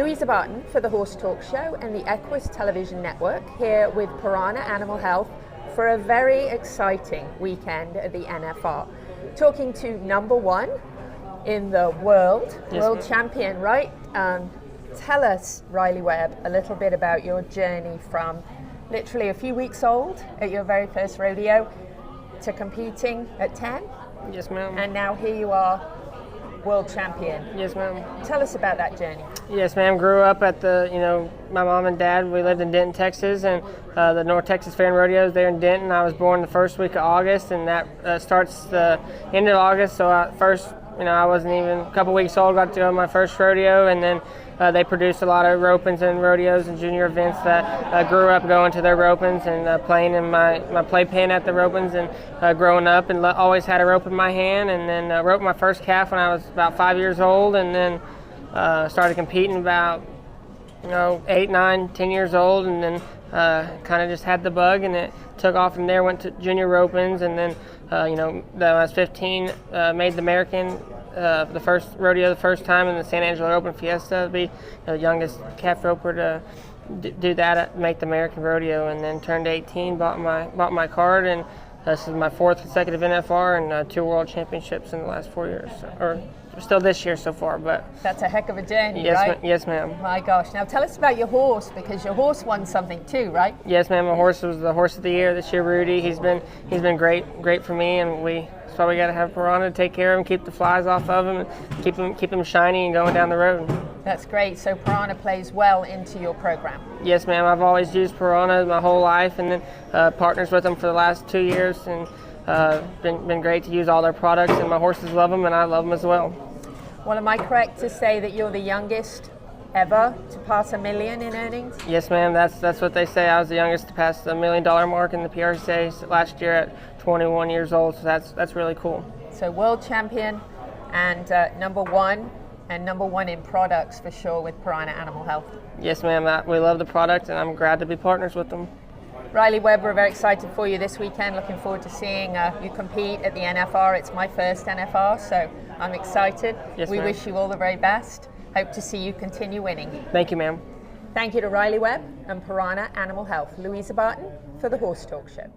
Louisa Barton for the Horse Talk Show and the Equus Television Network, here with Pyranha Animal Health for a very exciting weekend at the NFR. Talking to number one in the world, world champion, right? Tell us, Riley Webb, a little bit about your journey from literally a few weeks old at your very first rodeo to competing at 10. Yes, ma'am. And now here you are, world champion. Yes, ma'am. Tell us about that journey. Yes, ma'am. Grew up at my mom and dad, we lived in Denton, Texas, and the North Texas Fair and Rodeos there in Denton. I was born the first week of August, and that starts the end of August. So I wasn't even a couple weeks old, got to go to my first rodeo, and then they produced a lot of ropings and rodeos and junior events that grew up going to their ropings and playing in my playpen at the ropings and growing up, and always had a rope in my hand, and then roped my first calf when I was about 5 years old, and then started competing about 8, 9, 10 years old, and then kind of just had the bug, and it took off from there. Went to junior ropings, and then when I was 15, made the American the first rodeo the first time in the San Angelo Open Fiesta, to be the youngest calf roper to do that, make the American rodeo, and then turned 18, bought my card, and this is my 4th consecutive NFR and 2 world championships in the last 4 years, or still this year so far. But that's a heck of a journey, yes, right? Yes, ma'am. My gosh. Now tell us about your horse, because your horse won something too, right? Yes, ma'am. My horse was the horse of the year this year, Rudy. He's been great for me, and that's why we got to have Pyranha to take care of him, keep the flies off of him, and keep him shiny and going down the road. That's great. So Pyranha plays well into your program. Yes, ma'am. I've always used Pyranha my whole life, and then partners with them for the last 2 years, and been great to use all their products, and my horses love them, and I love them as well. Well, am I correct to say that you're the youngest ever to pass $1 million in earnings? Yes, ma'am. That's what they say. I was the youngest to pass the $1 million mark in the PRCA last year at 21 years old. So that's really cool. So world champion and number one in products for sure with Pyranha Animal Health. Yes, ma'am. We love the product, and I'm glad to be partners with them. Riley Webb, we're very excited for you this weekend. Looking forward to seeing you compete at the NFR. It's my first NFR, so I'm excited. Yes, we ma'am. wish you all the very best. Hope to see you continue winning. Thank you, ma'am. Thank you to Riley Webb and Pyranha Animal Health. Louisa Barton for the Horse Talk Show.